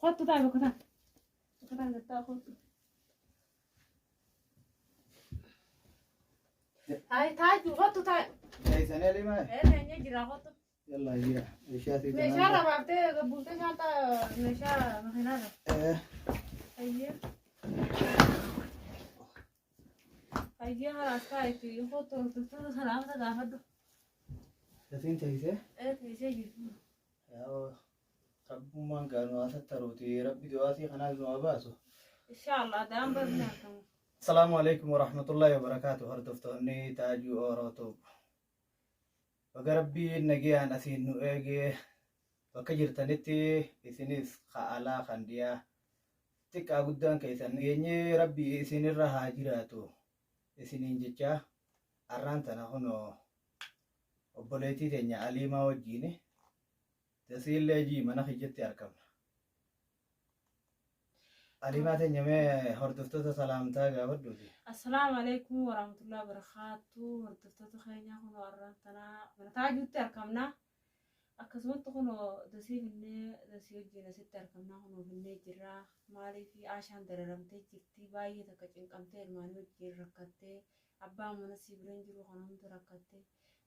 خدت طيب كده كده نقطع خد هاي تاج وخدت طيب هاي سنة لي ما ايه نجي راخدت يلا هي إيشاتي مشى ربعتي قبلت شانتا مشى مخينا ايه هاي خلاص كايتي خدت تفتح سلامة قافد تسين تيسه ايه تيجي يا رب ما كانوا أستروتي ربي دواسي خنا باسو ان شاء الله دام برناكم السلام عليكم ورحمة الله وبركاته هردفتوني تاجو أوروتو وقربي نجي أنا سينو إيجي وكجر تنتي إسنيس خالا خنديا تكا قدان كيسان يني ربي إسني رها جراتو إسنين جيجا أرانتنا هنو وبوليتي تنيا أليما وجيني تسيل لجي منا خجتي أركب أليما تنيا مي هردفتو سلامتا قابدوتي السلام عليكم ورحمة الله وبركاته هردفتو خينيا هنو أرانتنا من تاجو تركمنا akkasumatti kun dasiifinne dasii wajjin asitti argamna kun ofinnee jirra maaliif aashaan dararamtee jirti baay'ee takka cinqamtee ilmaanii wajjin rakkattee abbaa mana sibiileen jiru kanamtu rakkattee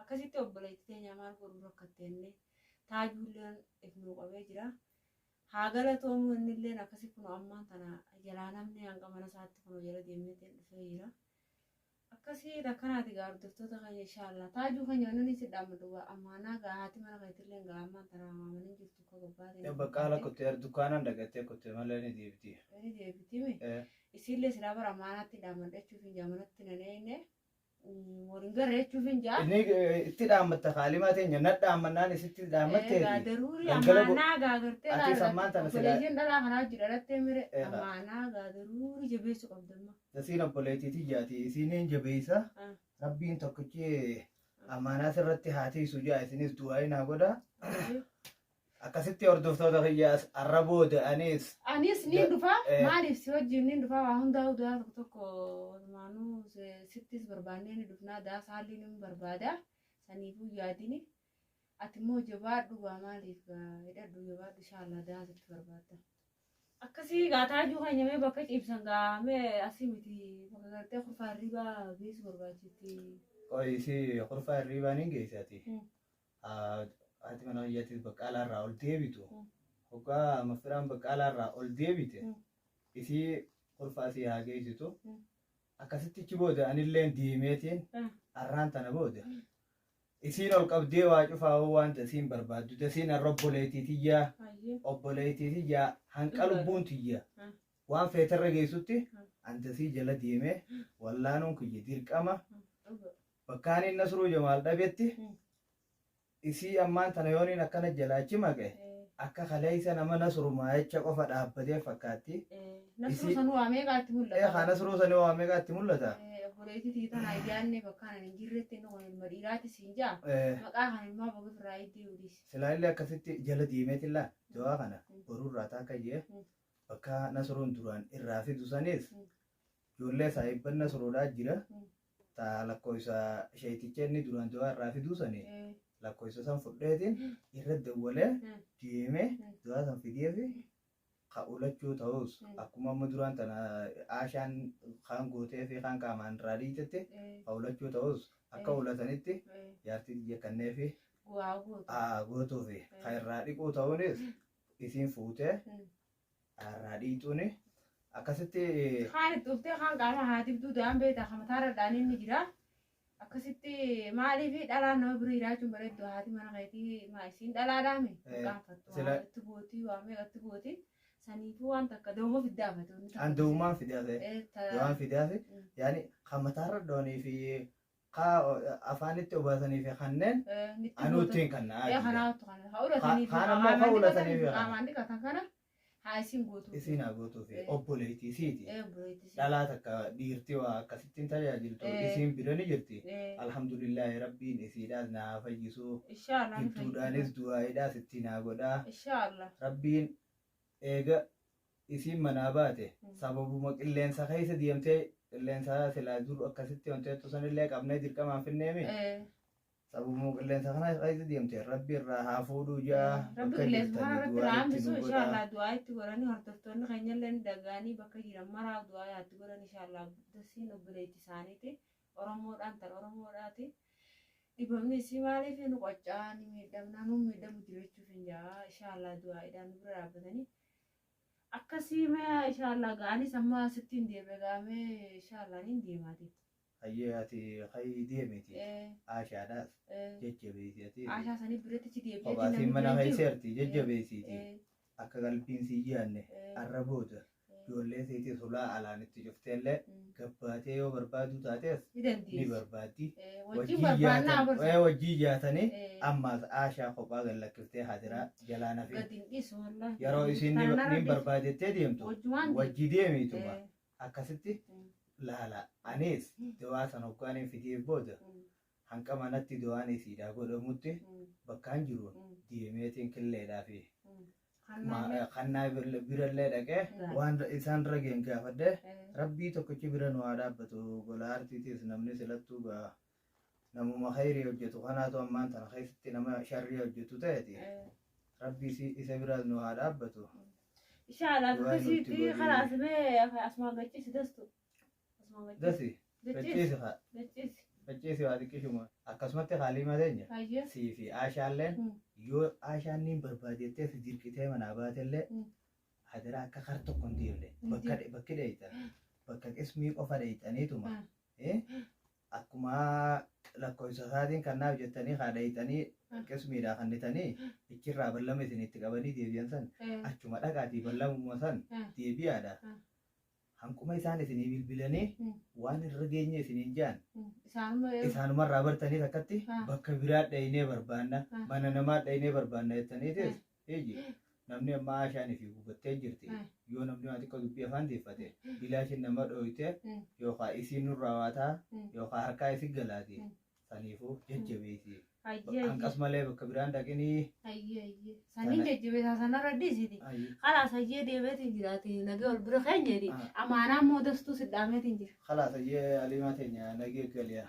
akkasitti obboleettii teenya maal godhuu rakkatteenне taajuulleen ifnuu qabee jira haa galatoomu innilleen akkasi kun ammaan tana jalaa namni hanga mana isaatti kun jala deemee dhufee jira akkasii takkanaati gaardoftoota kan inshallah taajuu kan yoonani si dhaamadu amaanaa gahaati mana kaytillee gaamaan tana maamanii jirtu ko gobbaate bakkaala kottee dukkaanaan dhagattee kottee malee ni deebiti mi isillee silaa bara amaanaatti dhaamadhachuuf hin jaamanatti naneenne waliin garreechuuf hin jaa inni itti dhaamatta kaalimaa teenya na dhaamannaan isitti dhaamattee gaadaruuri amaanaa gaagartee ati sammaan tana silaa obboleeyyiin dhalaa kanaa jidhalattee mire amaanaa gaadaruuri jabeessu qabdamma tasiin obboleettiiti jaati isiniin jabeeysa rabbiin tokkichi amaanaa sirratti haatiisu jaa isinis du'aayi naa godha akkasitti hordoftoota kiyyaas arra booda anis ni dhufa maaliif si wajjin ni dhufa waa hundaa du'aa tokko maanuu sittis barbaannee ni dhufnaa daas haalli ni barbaada saniifuu yaadini ati immoo jabaadhu waa maaliif hidhadhu jabaadhu inshallah daasitti barbaadda akkasii gaataajuu kan nyamee bakka ciibsan gaamee asii miti bakka gartee kurfaa hirribaa geessu barbaachitti qoyisi kurfaa hirribaa ni geessati ati mana hoyyaatis baqqaalaarraa ol deebitu hoggaa mafiraan baqqaalaarraa ol deebite isii kurfaa sii haa geessitu akkasittichi booda anilleen deemeetiin arraan tana booda isiin ol qabdee waa cufaa waan dasiin barbaaddu dasiin arra obboleettiitiyyaa hanqa lubbuun tiyyaa waan feetarra geessutti antasii jala deemee wallaanuun kiyya dirqama bakkaaniin nasruu jamaal dhabetti isii ammaan tana yooniin akkana jalaachi maqe akka kaleeysa nama nasru maayecha qofa dhaabbatee fakkaatti nasruu sanuu waamee gaatti mul'ata nasruu sanuu waamee gaatti mul'ata obboleettii tana ayyaanne bakkaan hin jirretti inni kun ilma dhiiraati siin jaa maqaa kan ilmaa boga firraa iddii udis silaallee akkasitti jala deemeetilla dawaa kana boruurraa taakka jee bakka nasruun duraan irraa fidu sanis ijoollee saayibban nasruudhaa jira taa lakkoofsa sheeticha inni duraan dawaa irraa fiduu sanii lakkoofsa san fudheetiin irra dawwalee deemee dawaa san fideefi ulachuu ta'us akkuma amma duraan tana aashaan kaan gootee fi kaan qaamaan irraa dhiitette ulachuu ta'us akka ulatanitti jaartii biyya kannee fi gootuu fi kan irraa dhiquu ta'uunis isiin fuutee irraa dhiituuni akkasitti kaan itti uftee kaan qaama haatiif duudaan beektaa kamataarra dhaaniin ni jira akkasitti maaliif dhalaan nama biraa jiraachuun bareeddu haati mana keetii maa isiin dhalaadhaame qaanfattu itti gootii waamee itti gootii saniifuu waan takka dawoo fiddaafate an dawummaan fidaafe yaani kamataarra dhoonii fi afaanitti obaasanii fi kanneen anuuttiin kan kaan ammoo ka ulatanii fi qaamaan dhiqatan kana haa isiin gootuu isiin haa gootuu fi obboleettii isiiti dhalaa takka dhiirtii waa akkasittiin tajaajiltu isiin bira ni jirti alhamdulillahi rabbiin isiidhaas naa fayyisuu gidduudhaanis du'aayiidhaas itti naa godhaa rabbiin eega isiin manaa baate sababuma qilleensa keessa deemtee qilleensa silaa dur akkasitti wanteettu sanillee qabnee dirqamaan finneemi sababuma qilleensa kana qayyiti deemte rabbi irraa haa fuudhuu jaa Rabbi qilleensa kana irratti raambisu inshallah du'aa itti godhanii hordoftoonni keenya illee dagaanii bakka jiran maraa du'aa itti godhan inshallah dasiin obboleetti isaaniiti Oromoodhaan tan Oromoodhaati dhibamni isii maaliif nu qoccaa ni miidhamna nu miidhamu jirachuuf hin jaa inshallah du'aa idhaan bira dhaabbatanii akkasii mee inshallah ga'anii sammaa sittiin deebe gaamee inshallah ni deemaati. Ayyaati qayyii deemiti aashaadhaas jajjabeessiti Aashaa sanii biratti ci deebi'ee Obaatiin mana keessatti jajjabeessiti akka qalbiin sii yaanne arraboota ijoollee seetii sulaa alaanitti cufteellee gabbaatee yoo barbaadu taates ni barbaaddi wajjii jaatanii ammaas aashaa kophaa gallakkiftee hadiraa jalaan hafe yeroo isiin ni barbaadettee deemtu wajjii deemiituma akkasitti laala anis dawaa san hoggaaniin fitiif booda hanqa manatti dawaan isiidhaa godhamutti bakkaan jiruun deemeetiin killeedhaa fi kannaa birallee dhaqee waan isaan rageen gaafadhe rabbii tokkichi bira nu haa dhaabbatu gola artiitiis namni silattuu namuma khayrii hojjetu kanaatu ammaan tana keessatti nama sharrii hojjetu ta'eti rabbii isa bira nu haa dhaabbatu. Inshallah tukisiitii khalaas mee asmaa gachiisi dastu. Dasi Facciisi waa xiqqishuma akkasumatti haalii mateenya sii fi aashaalleen yoo aashaan niin barbaadettee si dirqitee manaa baatellee hadiraa akka kar tokko hin deemne bakki dheeytan bakka qismii qofa dheeytaniituma akkuma lakkoofsa isaatiin kannaaf jettanii haa dheeytanii qismiidhaa kannitanii ichirraa ballama isinitti qabanii deebi'an san achuma dhaqaatii ballamuma san deebi'aadha. Hankuma isaan isinii bilbilanii waan irra geenye isiniin jaan isaanumarraa bartanii takkatti bakka biraa dhaynee barbaanna mana namaa dhaynee barbaanna jettaniitis eeji namni amma aashaanii fi gubattee jirti yoo namni waan xiqqoo dubbii afaan deeffate bilaashin nama dhooyte yookaan isiin nurraa waataa yookaan harkaa isi galaati saniifuu jajjabeeti. Angkas malee bakka biraan dhaqinii. Saniin jajjabeessaa sanarra dhiisiti. Khalaas hayyee deemeetiin jiraati nagee ol bira keenyati. Amaanaa immoo dastuu sidhaameetiin jira. Khalaas hayyee alimaa teenya nagee galiyaa.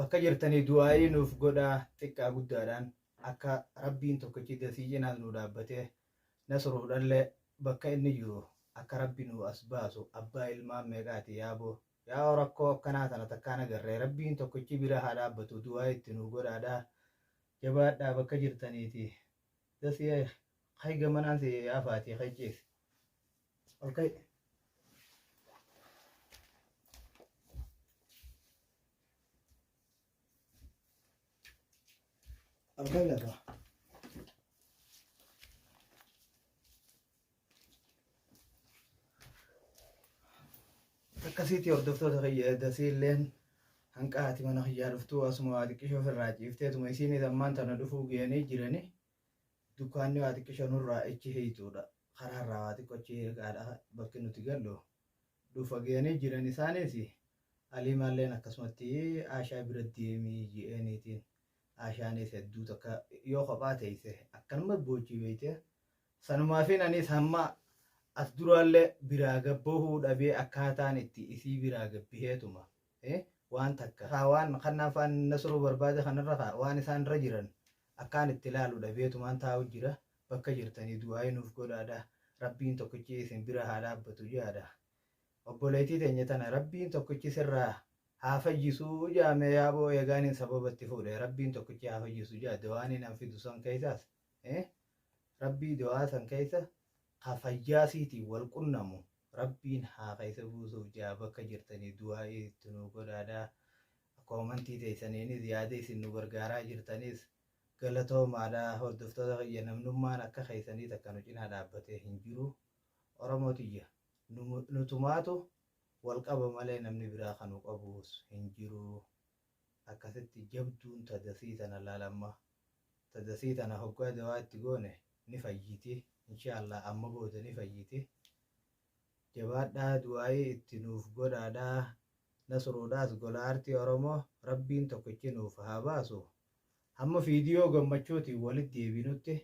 Bakka jirtanii du'aayii nuuf godhaa xiqqaa guddaadhaan akka rabbiin tokkichi dasii cinaas nu dhaabbatee nasruudhallee bakka inni jiru akka rabbi nu as baasu abbaa ilmaan meeqaati yaaboo. Yaa rakkoo akkanaa tana takkaan agarree rabbiin tokkichi bira haa dhaabbatu du'aa itti nu godhaadhaa jabaadhaa bakka jirtaniiti dasii hayga manaan si afaatii qaycees olkay olkay lafa akkasiitti hordoftoota fayyadasiilleen hanqaati mana kiyyaa dhuftuu asuma waa xiqqishoo ofirraa ciifteetuma isiinis ammaan tana dhufuu geeyanii jirani dukkaanni waa xiqqishoo nurraa ichi hiituudha karaarraa waa xiqqochi eegaadha bakki nuti gallu dhufa geeyanii jiran isaanis aliimaalleen akkasumatti aashaa bira deemii ji'eeniitiin aashaanis hedduu takka yoo kophaa teeyse akkanuma boochii beeyte sanumaafin anis hamma as duraallee biraa gabbahuu dhabee akkaataan itti isii biraa gabbiheetuma waan takka waan kannaafaan nasruu barbaade kanarra waan isaan irra jiran akkaan itti ilaalu dhabeetumaan taa'u jira bakka jirtanii du'aayii nuuf godhaadha rabbiin tokkichi isin bira haa dhaabbatu jaadha obboleettii teenya tana rabbiin tokkichi sirraa haa fayyisuu jaame yaaboo eegaaniin sababatti fuudhe rabbiin tokkichi haa fayyisu jaadha waan hin anfidu san keessaas rabbii du'aa san keessa hafayyaasiitiin wal qunnamu rabbiin haa keessa buusuuf jaa bakka jirtanii du'aayii itti nu godhaadhaa koomantii teessaniinis yaada isin nu gargaaraa jirtanis galatoomaadhaa hordoftoota kiyya namnummaan akka keessanii takka nu cinaa dhaabbatee hin jiru Oromootiyya nutumaatu wal qaba malee namni biraa kan nu qabuus hin jiru akkasitti jabduun tadasii tana laalamma tadasii tana hoggaa dawaa itti goone ni fayyiti. Inshallah amma booda ni fayyiti jabaadhaa du'aayii itti nuuf godhaadhaa nasruudhaas gola aartii Oromoo rabbiin tokkichi nuuf haa baasu hamma viidiyoo gammachuutiin walitti deebinutti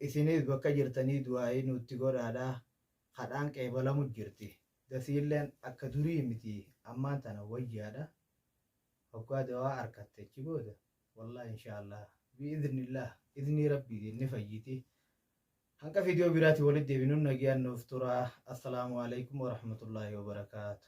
isinis bakka jirtanii du'aayii nutti godhaadhaa hadhaan qeebalamu jirti dasiilleen akka durii miti ammaan tana wayyaadha hoggaa dawaa harkattechi booda والله إن شاء الله بإذن الله إذن ربي إني فجيتي هنك فيديو براتي ولد بنون نجيان نفترا السلام عليكم ورحمة الله وبركاته